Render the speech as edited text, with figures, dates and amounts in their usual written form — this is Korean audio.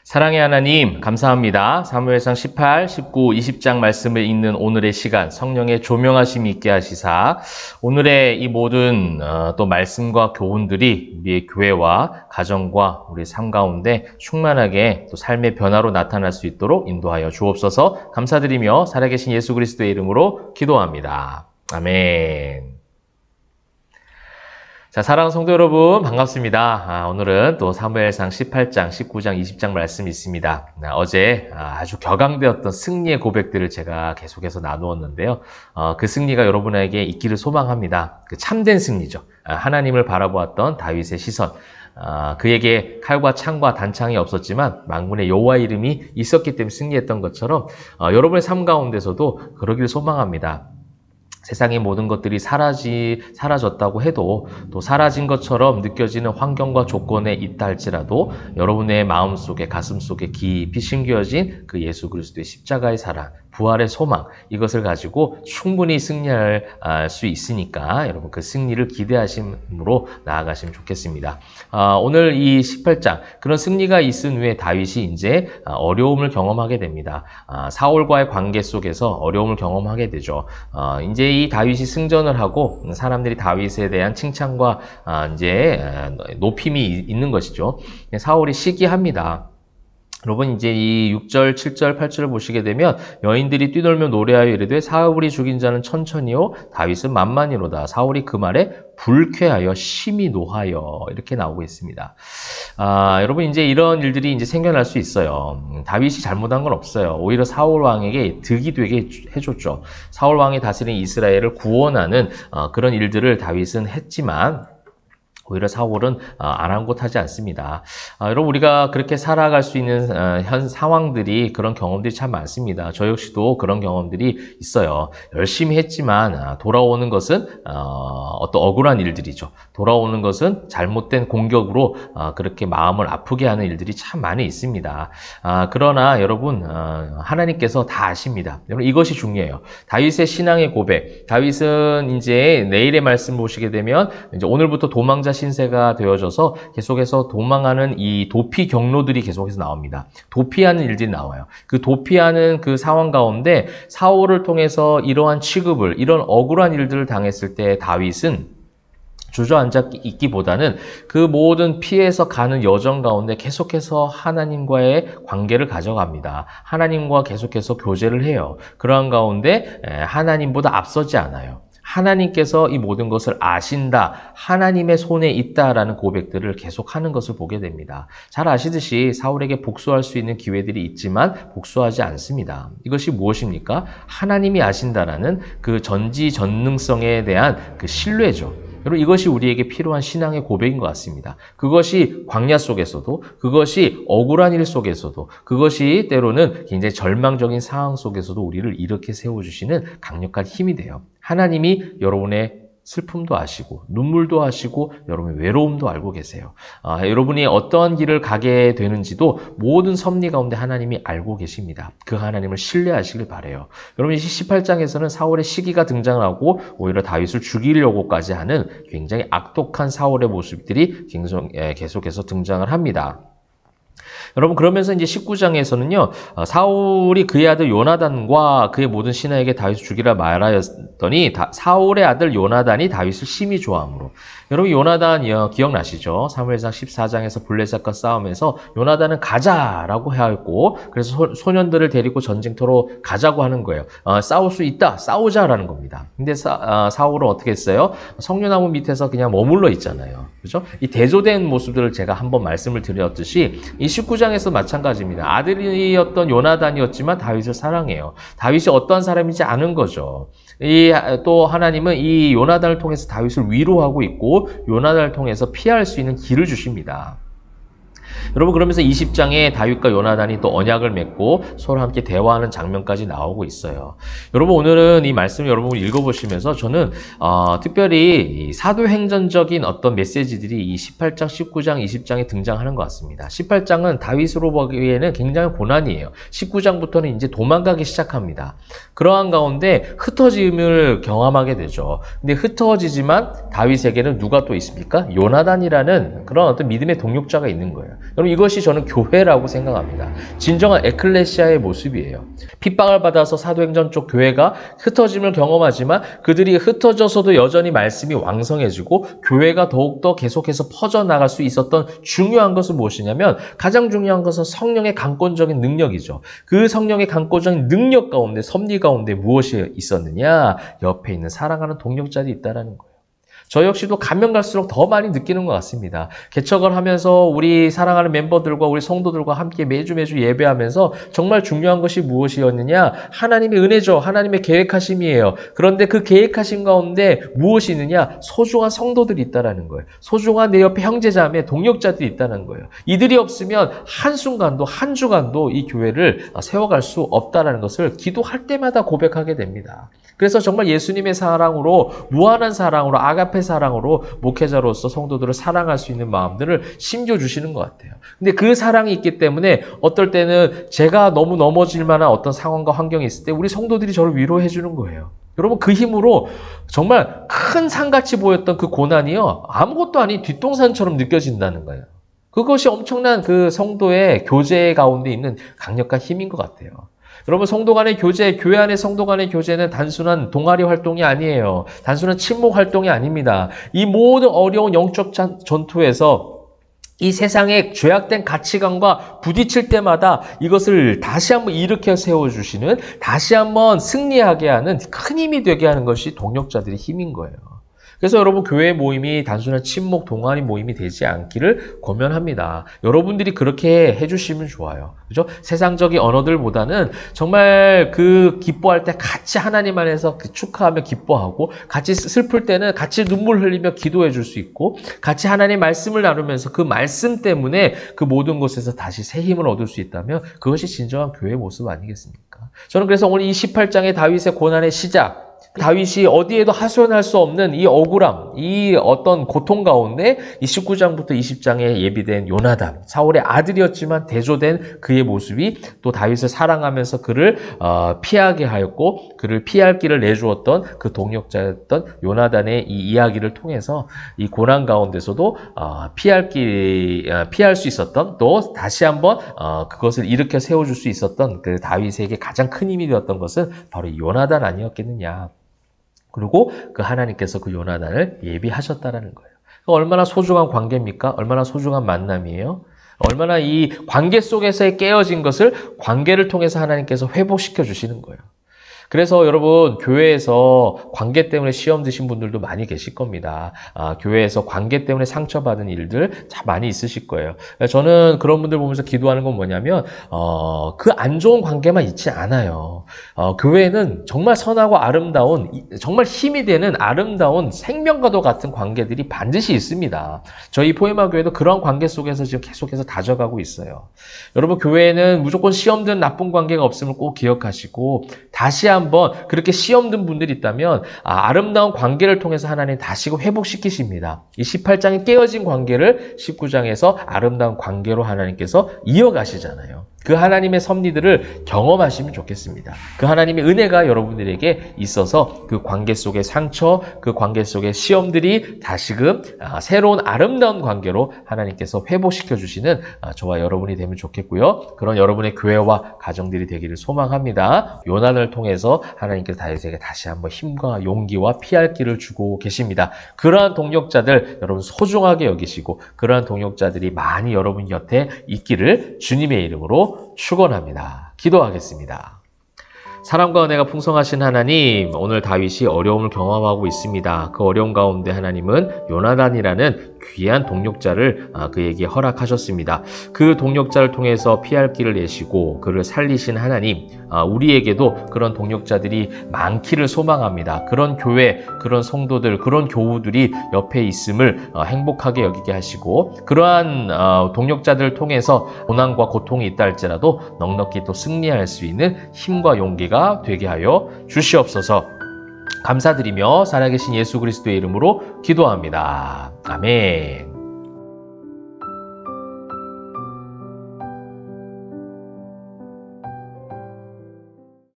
사랑의 하나님, 감사합니다. 사무엘상 18, 19, 20장 말씀을 읽는 오늘의 시간, 성령의 조명하심이 있게 하시사, 오늘의 이 모든 또 말씀과 교훈들이 우리의 교회와 가정과 우리 삶 가운데 충만하게 또 삶의 변화로 나타날 수 있도록 인도하여 주옵소서. 감사드리며 살아계신 예수 그리스도의 이름으로 기도합니다. 아멘. 자, 사랑하는 성도 여러분, 반갑습니다. 오늘은 또 사무엘상 18장, 19장, 20장 말씀이 있습니다. 어제 아주 격앙되었던 승리의 고백들을 제가 계속해서 나누었는데요. 그 승리가 여러분에게 있기를 소망합니다. 그 참된 승리죠. 하나님을 바라보았던 다윗의 시선. 그에게 칼과 창과 단창이 없었지만 만군의 여호와 이름이 있었기 때문에 승리했던 것처럼 여러분의 삶 가운데서도 그러기를 소망합니다. 세상의 모든 것들이 사라졌다고 해도 또 사라진 것처럼 느껴지는 환경과 조건에 있다 할지라도 여러분의 마음속에 가슴속에 깊이 심겨진 그 예수 그리스도의 십자가의 사랑, 부활의 소망, 이것을 가지고 충분히 승리할 수 있으니까 여러분 그 승리를 기대하심으로 나아가시면 좋겠습니다. 오늘 이 18장, 그런 승리가 있은 후에 다윗이 이제 어려움을 경험하게 됩니다. 사울과의 관계 속에서 어려움을 경험하게 되죠. 이제 이 다윗이 승전을 하고 사람들이 다윗에 대한 칭찬과 이제 높임이 있는 것이죠. 사울이 시기합니다. 여러분 이제 이 6절, 7절, 8절을 보시게 되면 여인들이 뛰놀며 노래하여 이르되 사울이 죽인 자는 천천히요 다윗은 만만히로다. 사울이 그 말에 불쾌하여 심히 노하여 이렇게 나오고 있습니다. 여러분 이제 이런 일들이 이제 생겨날 수 있어요. 다윗이 잘못한 건 없어요. 오히려 사울 왕에게 득이 되게 해줬죠. 사울 왕이 다스린 이스라엘을 구원하는 그런 일들을 다윗은 했지만 오히려 사울은 아랑곳하지 않습니다. 여러분 우리가 그렇게 살아갈 수 있는 현 상황들이 그런 경험들이 참 많습니다. 저 역시도 그런 경험들이 있어요. 열심히 했지만 돌아오는 것은 어떤 억울한 일들이죠. 돌아오는 것은 잘못된 공격으로 그렇게 마음을 아프게 하는 일들이 참 많이 있습니다. 그러나 여러분 하나님께서 다 아십니다. 여러분 이것이 중요해요. 다윗의 신앙의 고백. 다윗은 이제 내일의 말씀 보시게 되면 이제 오늘부터 도망자 신세가 되어져서 계속해서 도망하는 이 도피 경로들이 계속해서 나옵니다. 도피하는 일들이 나와요. 그 도피하는 그 상황 가운데 사울을 통해서 이러한 취급을, 이런 억울한 일들을 당했을 때 다윗은 주저앉아 있기보다는 그 모든 피해서 가는 여정 가운데 계속해서 하나님과의 관계를 가져갑니다. 하나님과 계속해서 교제를 해요. 그러한 가운데 하나님보다 앞서지 않아요. 하나님께서 이 모든 것을 아신다, 하나님의 손에 있다라는 고백들을 계속하는 것을 보게 됩니다. 잘 아시듯이 사울에게 복수할 수 있는 기회들이 있지만 복수하지 않습니다. 이것이 무엇입니까? 하나님이 아신다라는 그 전지전능성에 대한 그 신뢰죠. 여러분 이것이 우리에게 필요한 신앙의 고백인 것 같습니다. 그것이 광야 속에서도, 그것이 억울한 일 속에서도, 그것이 때로는 굉장히 절망적인 상황 속에서도 우리를 이렇게 세워주시는 강력한 힘이 돼요. 하나님이 여러분의 슬픔도 아시고 눈물도 아시고 여러분의 외로움도 알고 계세요. 여러분이 어떠한 길을 가게 되는지도 모든 섭리 가운데 하나님이 알고 계십니다. 그 하나님을 신뢰하시길 바라요. 여러분 18장에서는 사울의 시기가 등장하고 오히려 다윗을 죽이려고까지 하는 굉장히 악독한 사울의 모습들이 계속해서 등장을 합니다. 여러분 그러면서 이제 19장에서는요 사울이 그의 아들 요나단과 그의 모든 신하에게 다윗을 죽이라 말하였더니 사울의 아들 요나단이 다윗을 심히 좋아함으로. 여러분 요나단 기억나시죠? 사무엘상 14장에서 블레셋과 싸움에서 요나단은 가자라고 하였고 그래서 소년들을 데리고 전쟁터로 가자고 하는 거예요. 싸울 수 있다, 싸우자라는 겁니다. 근데 사울은 어떻게 했어요? 석류나무 밑에서 그냥 머물러 있잖아요. 그죠? 이 대조된 모습들을 제가 한번 말씀을 드렸듯이 이 19장에서 마찬가지입니다. 아들이었던 요나단이었지만 다윗을 사랑해요. 다윗이 어떤 사람인지 아는 거죠. 또 하나님은 이 요나단을 통해서 다윗을 위로하고 있고 요나단을 통해서 피할 수 있는 길을 주십니다. 여러분 그러면서 20장에 다윗과 요나단이 또 언약을 맺고 서로 함께 대화하는 장면까지 나오고 있어요. 여러분 오늘은 이 말씀을 여러분이 읽어보시면서 저는 특별히 사도행전적인 어떤 메시지들이 이 18장, 19장, 20장에 등장하는 것 같습니다. 18장은 다윗으로 보기에는 굉장히 고난이에요. 19장부터는 이제 도망가기 시작합니다. 그러한 가운데 흩어짐을 경험하게 되죠. 근데 흩어지지만 다윗에게는 누가 또 있습니까? 요나단이라는 그런 어떤 믿음의 동역자가 있는 거예요. 여러분 이것이 저는 교회라고 생각합니다. 진정한 에클레시아의 모습이에요. 핍박을 받아서 사도행전 쪽 교회가 흩어짐을 경험하지만 그들이 흩어져서도 여전히 말씀이 왕성해지고 교회가 더욱더 계속해서 퍼져나갈 수 있었던 중요한 것은 무엇이냐면 가장 중요한 것은 성령의 강권적인 능력이죠. 그 성령의 강권적인 능력 가운데 섭리 가운데 무엇이 있었느냐? 옆에 있는 사랑하는 동역자들이 있다는 거예요. 저 역시도 가면 갈수록 더 많이 느끼는 것 같습니다. 개척을 하면서 우리 사랑하는 멤버들과 우리 성도들과 함께 매주 예배하면서 정말 중요한 것이 무엇이었느냐? 하나님의 은혜죠. 하나님의 계획하심이에요. 그런데 그 계획하심 가운데 무엇이 있느냐? 소중한 성도들이 있다는 거예요. 소중한 내 옆에 형제자매, 동역자들이 있다는 거예요. 이들이 없으면 한순간도 한 주간도 이 교회를 세워갈 수 없다는 것을 기도할 때마다 고백하게 됩니다. 그래서 정말 예수님의 사랑으로, 무한한 사랑으로, 아가페 사랑으로 목회자로서 성도들을 사랑할 수 있는 마음들을 심겨주시는 것 같아요. 근데 그 사랑이 있기 때문에 어떨 때는 제가 너무 넘어질 만한 어떤 상황과 환경이 있을 때 우리 성도들이 저를 위로해 주는 거예요. 여러분 그 힘으로 정말 큰 산같이 보였던 그 고난이요, 아무것도 아닌 뒷동산처럼 느껴진다는 거예요. 그것이 엄청난 그 성도의 교제 가운데 있는 강력한 힘인 것 같아요. 여러분 성도 간의 교제, 교회 안의 성도 간의 교제는 단순한 동아리 활동이 아니에요. 단순한 친목 활동이 아닙니다. 이 모든 어려운 영적 전투에서 이 세상의 죄악된 가치관과 부딪힐 때마다 이것을 다시 한번 일으켜 세워주시는, 다시 한번 승리하게 하는 큰 힘이 되게 하는 것이 동역자들의 힘인 거예요. 그래서 여러분 교회 모임이 단순한 친목 동아리 모임이 되지 않기를 권면합니다. 여러분들이 그렇게 해주시면 좋아요. 그죠? 세상적인 언어들보다는 정말 그 기뻐할 때 같이 하나님 안에서 축하하며 기뻐하고, 같이 슬플 때는 같이 눈물 흘리며 기도해 줄 수 있고, 같이 하나님 말씀을 나누면서 그 말씀 때문에 그 모든 것에서 다시 새 힘을 얻을 수 있다면 그것이 진정한 교회의 모습 아니겠습니까? 저는 그래서 오늘 이 18장의 다윗의 고난의 시작, 다윗이 어디에도 하소연할 수 없는 이 억울함, 이 어떤 고통 가운데 이 19장부터 20장에 예비된 요나단, 사울의 아들이었지만 대조된 그의 모습이 또 다윗을 사랑하면서 그를 피하게 하였고 그를 피할 길을 내주었던 그 동역자였던 요나단의 이 이야기를 통해서 이 고난 가운데서도 피할 수 있었던, 또 다시 한번 그것을 일으켜 세워줄 수 있었던 그 다윗에게 가장 큰 힘이 되었던 것은 바로 이 요나단 아니었겠느냐. 그리고 그 하나님께서 그 요나단을 예비하셨다라는 거예요. 얼마나 소중한 관계입니까? 얼마나 소중한 만남이에요? 얼마나 이 관계 속에서의 깨어진 것을 관계를 통해서 하나님께서 회복시켜 주시는 거예요. 그래서 여러분 교회에서 관계 때문에 시험 드신 분들도 많이 계실 겁니다. 교회에서 관계 때문에 상처받은 일들 참 많이 있으실 거예요. 저는 그런 분들 보면서 기도하는 건 뭐냐면 그 안 좋은 관계만 있지 않아요. 교회에는 정말 선하고 아름다운, 정말 힘이 되는 아름다운 생명과도 같은 관계들이 반드시 있습니다. 저희 포에마 교회도 그런 관계 속에서 지금 계속해서 다져가고 있어요. 여러분 교회에는 무조건 시험 든 나쁜 관계가 없음을 꼭 기억하시고, 다시 한번 그렇게 시험 든 분들이 있다면 아름다운 관계를 통해서 하나님 다시 회복시키십니다. 이 18장에 깨어진 관계를 19장에서 아름다운 관계로 하나님께서 이어가시잖아요. 그 하나님의 섭리들을 경험하시면 좋겠습니다. 그 하나님의 은혜가 여러분들에게 있어서 그 관계 속의 상처, 그 관계 속의 시험들이 다시금 새로운 아름다운 관계로 하나님께서 회복시켜 주시는 저와 여러분이 되면 좋겠고요. 그런 여러분의 교회와 가정들이 되기를 소망합니다. 요난을 통해서 하나님께서 다윗에게 다시 한번 힘과 용기와 피할 길을 주고 계십니다. 그러한 동역자들 여러분 소중하게 여기시고, 그러한 동역자들이 많이 여러분 곁에 있기를 주님의 이름으로 축원합니다. 기도하겠습니다. 사랑과 은혜가 풍성하신 하나님, 오늘 다윗이 어려움을 경험하고 있습니다. 그 어려움 가운데 하나님은 요나단이라는 귀한 동역자를 그에게 허락하셨습니다. 그 동역자를 통해서 피할 길을 내시고 그를 살리신 하나님, 우리에게도 그런 동역자들이 많기를 소망합니다. 그런 교회, 그런 성도들, 그런 교우들이 옆에 있음을 행복하게 여기게 하시고, 그러한 동역자들을 통해서 고난과 고통이 있다 할지라도 넉넉히 또 승리할 수 있는 힘과 용기가 되게 하여 주시옵소서. 감사드리며 살아계신 예수 그리스도의 이름으로 기도합니다. 아멘.